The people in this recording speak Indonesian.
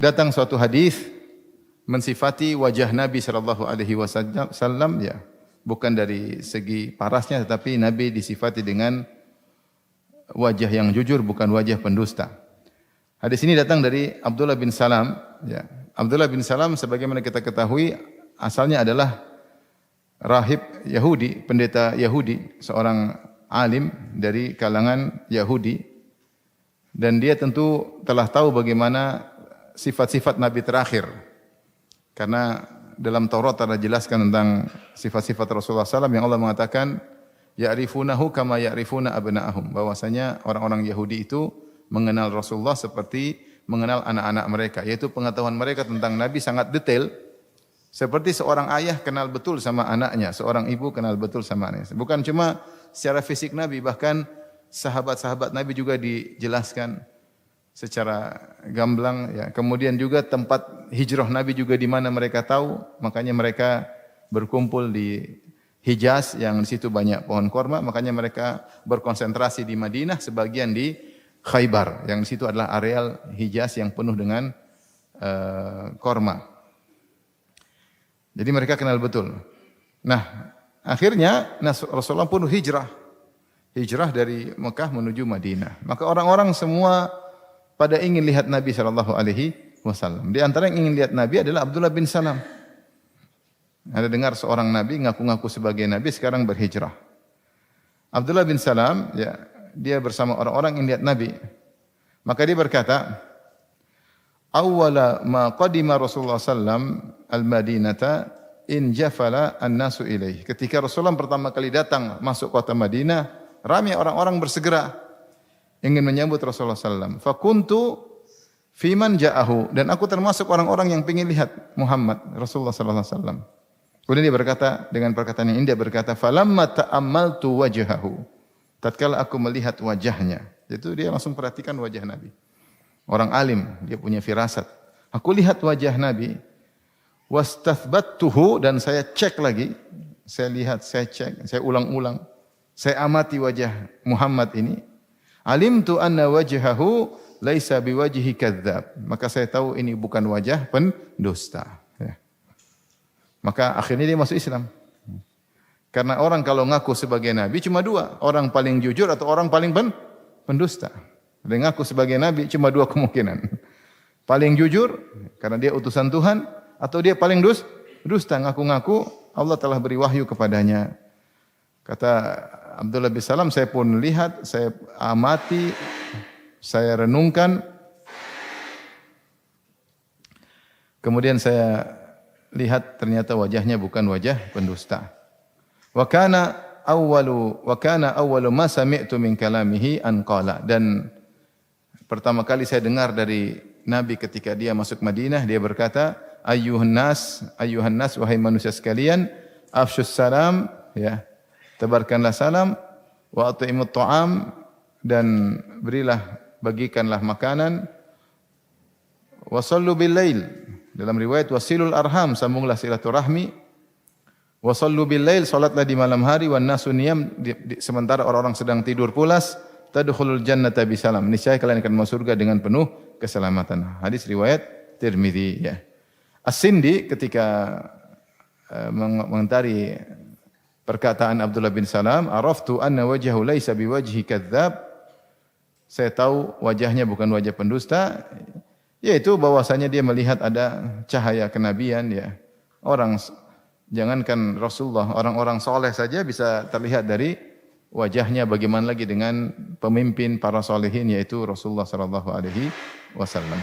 Datang suatu hadis mensifati wajah Nabi sallallahu alaihi wasallam ya, bukan dari segi parasnya tetapi Nabi disifati dengan wajah yang jujur, bukan wajah pendusta. Hadis ini datang dari Abdullah bin Salam ya. Abdullah bin Salam sebagaimana kita ketahui asalnya adalah rahib Yahudi, pendeta Yahudi, seorang alim dari kalangan Yahudi, dan dia tentu telah tahu bagaimana sifat-sifat Nabi terakhir. Karena dalam Taurat ada jelaskan tentang sifat-sifat Rasulullah SAW yang Allah mengatakan ya'rifunahu kama ya'rifuna abna'ahum, bahwasanya orang-orang Yahudi itu mengenal Rasulullah seperti mengenal anak-anak mereka, yaitu pengetahuan mereka tentang Nabi sangat detail, seperti seorang ayah kenal betul sama anaknya, seorang ibu kenal betul sama anaknya. Bukan cuma secara fisik Nabi, bahkan sahabat-sahabat Nabi juga dijelaskan secara gamblang ya. Kemudian juga tempat hijrah Nabi juga di mana mereka tahu, makanya mereka berkumpul di Hijaz yang di situ banyak pohon korma, makanya mereka berkonsentrasi di Madinah, sebagian di Khaybar yang di situ adalah areal Hijaz yang penuh dengan korma. Jadi mereka kenal betul. Nah, akhirnya Rasulullah pun hijrah dari Mekah menuju Madinah. Maka orang-orang semua pada ingin lihat Nabi sallallahu alaihi wasallam. Di antara yang ingin lihat Nabi adalah Abdullah bin Salam. Ada dengar seorang Nabi ngaku-ngaku sebagai Nabi sekarang berhijrah. Abdullah bin Salam ya, dia bersama orang-orang yang lihat Nabi. Maka dia berkata, "Awwala ma qadima Rasulullah sallam al-Madinata in jafala an-nasu ilaih." Ketika Rasulullah pertama kali datang masuk kota Madinah, ramai orang-orang bersegera ingin menyambut Rasulullah sallam. Fakuntu fiman ja'ahu, dan aku termasuk orang-orang yang ingin lihat Muhammad Rasulullah sallallahu alaihi wasallam. Kemudian dia berkata dengan perkataan yang indah, berkata, "Falamma ta'ammaltu wajhahu." Tatkala aku melihat wajahnya, itu dia langsung perhatikan wajah Nabi. Orang alim, dia punya firasat. Aku lihat wajah Nabi, wastathbattuhu, dan saya cek lagi, saya lihat, saya cek, saya ulang-ulang, saya amati wajah Muhammad ini. Alimtu anna wajhahu laisa biwajhi kadzdzab. Maka saya tahu ini bukan wajah pendusta. Ya. Maka akhirnya dia masuk Islam. Karena orang kalau ngaku sebagai nabi cuma dua, orang paling jujur atau orang paling pendusta. Dia ngaku sebagai nabi cuma dua kemungkinan. Paling jujur karena dia utusan Tuhan, atau dia paling dusta, ngaku-ngaku Allah telah beri wahyu kepadanya. Kata Abdullah bin Salam, saya pun lihat, saya amati, saya renungkan. Kemudian saya lihat ternyata wajahnya bukan wajah pendusta. Wa kana awwalu ma sami'tu min kalamihi an qala, dan pertama kali saya dengar dari Nabi ketika dia masuk Madinah, dia berkata, ayyuhan nas, wahai manusia sekalian, afsyus salam ya. Tebarkanlah salam, wa at'imut ta'am, dan bagikanlah makanan, wa sallu bil lail, dalam riwayat wasilul arham, sambunglah silaturahmi, wa sallu bil lail, salatlah di malam hari, wan nasu niyam, sementara orang-orang sedang tidur pulas, tadkhulul jannata bisalam, niscaya kalian akan masuk surga dengan penuh keselamatan. Hadis riwayat Tirmizi ya. As-Sindi ketika mengomentari perkataan Abdullah bin Salam, araftu anna wajhahu laisa biwajhi kadzdzab, saya tahu wajahnya bukan wajah pendusta, yaitu bahwasanya dia melihat ada cahaya kenabian ya. Orang, jangankan Rasulullah, orang-orang soleh saja bisa terlihat dari wajahnya, bagaimana lagi dengan pemimpin para solehin yaitu Rasulullah sallallahu alaihi wasallam.